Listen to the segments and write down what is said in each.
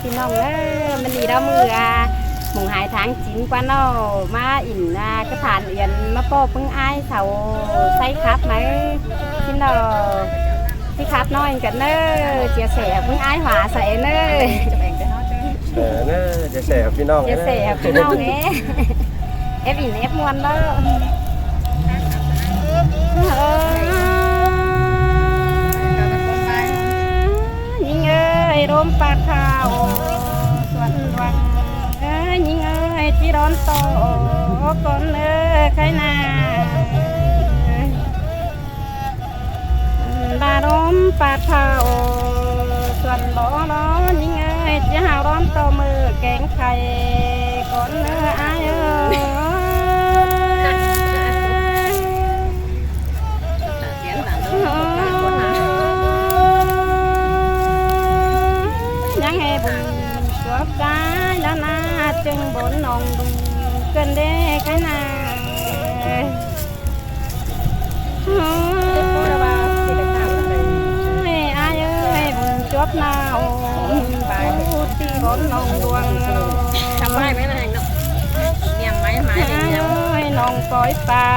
พี่น้องมันดีเรามือหมงหายทางจิ้นกว่าเนาะมาอิ่นก็ผ่านเอียนมาโป้ปึ้งอ้ายเสาไส้ครับไหมพี่น้องพี่ครับน้อยกันเจียเสบปึ้งอ้ายหวาใส่จะแบ่งไปเนาะจะเสบพี่น้องจะเสบพี่น้องเอฟอินเอฟมวนยิ่งร่มปากขาวส่วนวังยิ่งที่ร้อนโตก่อนใครนาดาร่มปากขาวส่วนล้อยิ่งที่หาร้อนโตมือแกงไข่ก่อนอายจึงบนนองดูเกินเด้แค่นาอายบุญจบนาวไปที่บนนองดวงทำไมไม่มาแห่งเนาะเงียบไหมหมายถึงเงียบน้องปล่อยป่า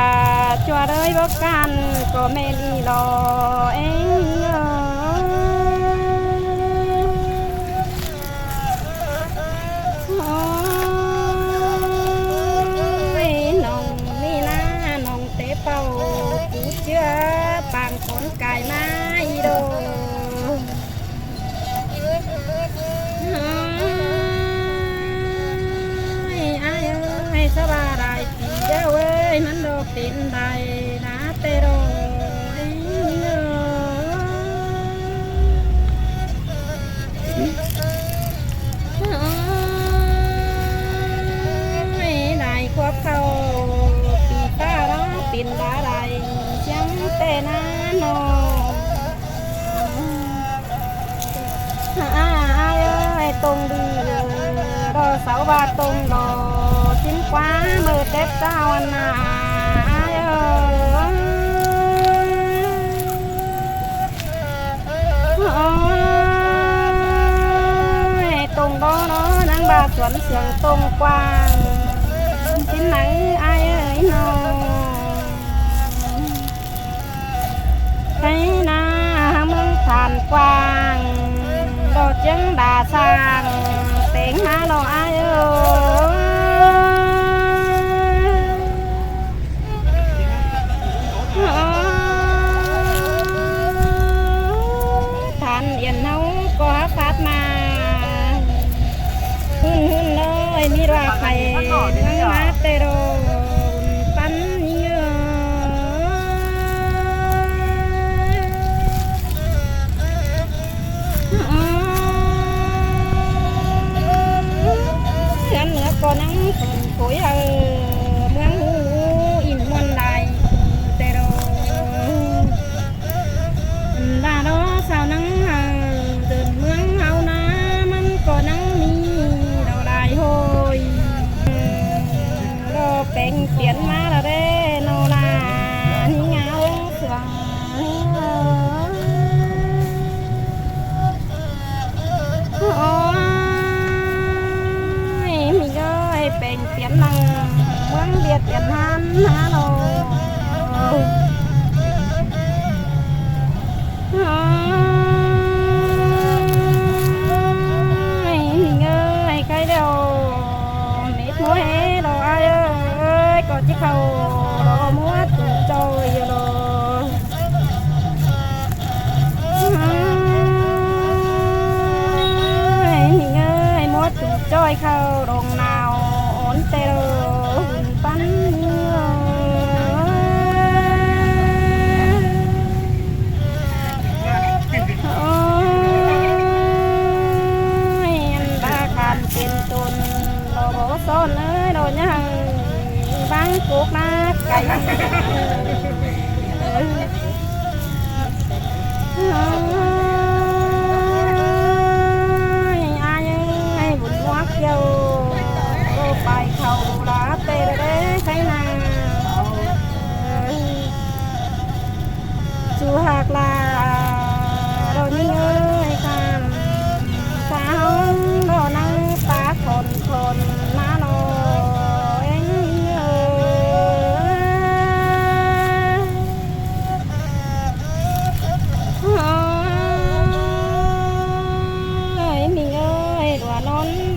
ชัวเลยบอกกันก็ไม่ดีรอเองบางคนกายไม้ดูให้สบายได้ทีเดียวมันดอกตินได้นะเตโรได้ควบเขาปีตาร้องปินดาได้เตนาโนตรงดีรอเสาบาตรงรอชิ้นกว้ามือเด็ดเจ้านาตรงđó nó nắng ba chuẩn sườn tông quangชิ้นไหนอายโนใครนาเมืองผ่านกว้างโดดจังด่าสร้างเต็งหาโลอายทานเย็นเฮาก็ฟาดมาหุ่นเลยมีราไข่นั่งมาเตโรปั้นก็นั่งคุยเมืองหูอินมันได้เตโรดาโรสาวนั่งเดินเมืองเฮานะมันก็นั่งมีเราได้โหยรอเป็นเปลี่ยนมาแล้วเด้โนลานี่เงาเสือเป็นเปลี่ยนนังเมืองเดียดเปลี่ยนหันฮาโลเงยใครเดียวมิดมัวเฮโลอายก็จิเขาโลมัวตุ่จอยโลเงยมัวตุ่จอยเข้าโรงนาวเตโรปั้นบาคันเป็นตุนโลโบโซนโดนยังบางกุกมาไก่บุญวักเยาไปเขาลาเตะเด้ใครนาจูหักลาโดนเงยคำสาวโดน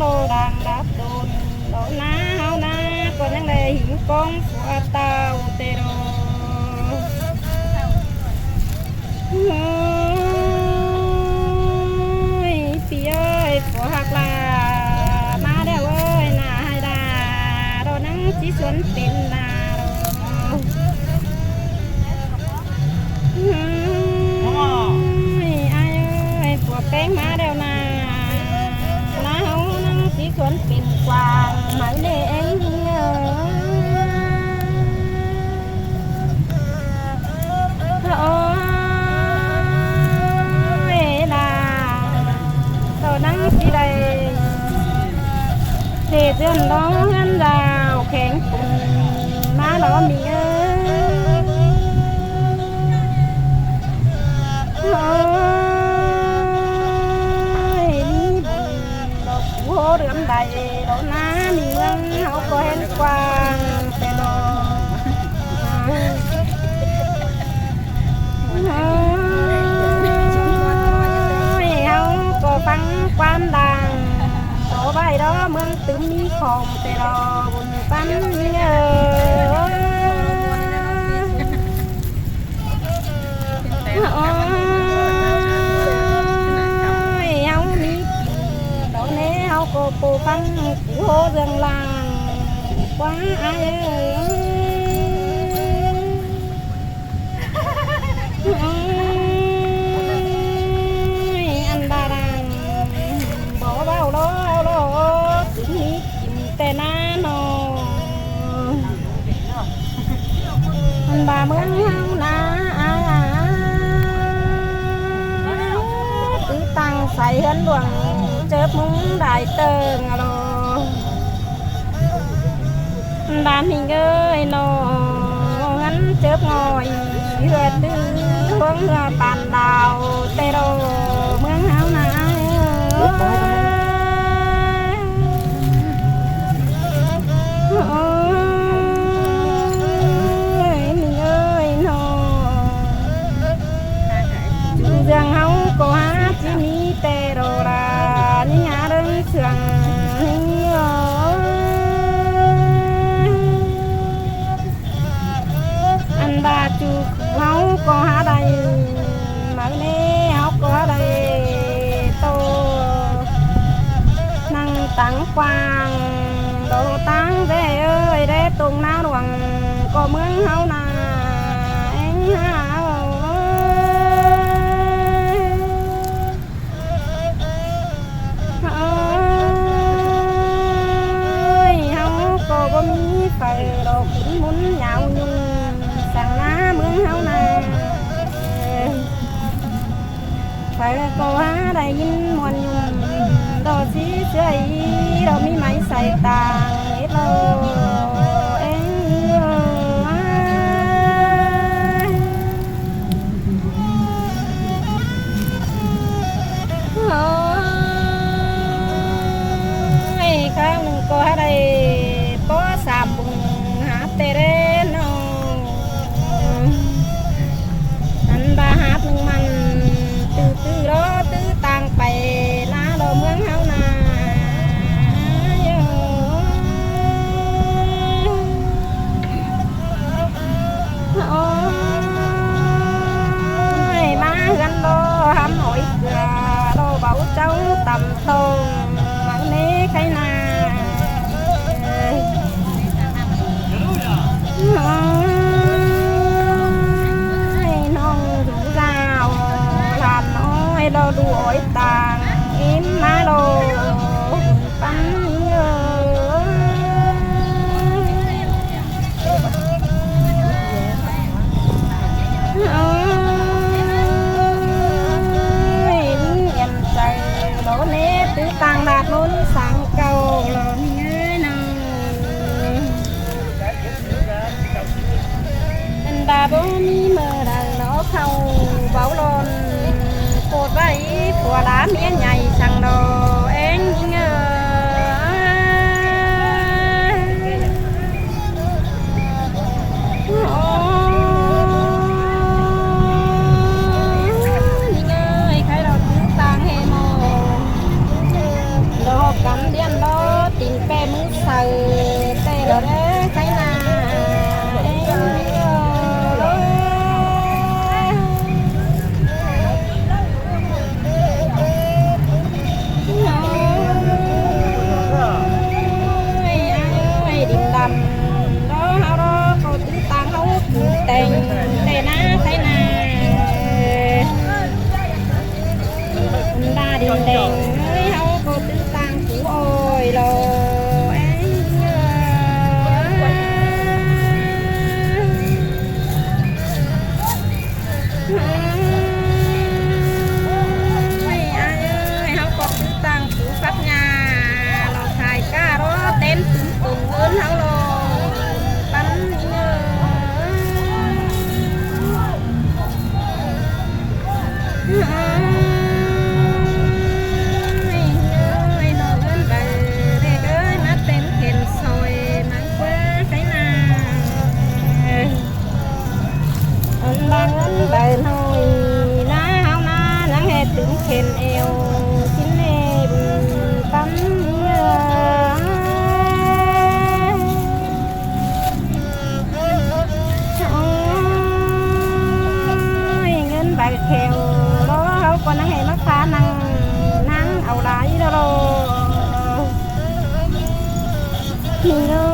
โลดังดับโดนโดนน้าเฮานาก็ยังได้หิวกองฝัวเตาเตโรพี่เอ้ยผัวหักลามาได้เว้ยนาให้ดาเรานั่งที่สวนเป็นนาผัวแป้งมาเดี๋ยวนานาเฮานั่งที่สวนเป็นกวางหมายเลงโอ้ยลาเรานั่งที่ใดเสียเดือนร้องเงินดาวแข็งปุ่นมาล้อมีเรื่องใดเราหน้ามีเงินเขาก็เห็นกว้างแต่เราเขาก็ฟังความดังต่อไปđóเมืองตึมมีของแต่เราบุญปั้นเงcô cô băng cô dân làng quá ai ơi anh ba đang bỏ bao đó tính đi chìm tè na nô anh ba mới hao na cứ tăng say hơn luồng chớp múng đại tường lo đàn hình ơi nó hắn chớp ngồi hứa tư hướng bàn đào tê đồ mương háo nái mình ơi nó rằng háo có hát chỉ mi tê đồ là nhà đơn sườn anh ba chú máu có hát đây mà nè học có đây tô năng tặng quang đồ tăng về ơi để tung ná ruộng có mướn hấu nà anh hảo có mi phải đồ cũng muốn nhạo nhung sang ná mướn háo nà phải cô há đây in muôn nhung đồ xí xơi đồ mi máy xài tàng hết lô em ôi khang cô há đây sạp bùng hát tê rê nô anh ba hát nâng mặn từ từ đó từ tàng bày lá đồ mương háo nà ôi má gắn đô hám hỏi cửa đồ bảo cháu tầm thôn mặn nế khay nà non rủ rào làm nói lo đuổi tàng im má đồ bắn em chạy đổ nếp tứ tàng đạt muốn sáng cầu lòng đà bố mi mờ đằng nó khâu bảo lon cột váy của đá mía nhảy sang đồ em ơi khai đầu tàng hệ mồ đồ cắm điên หิงเอ้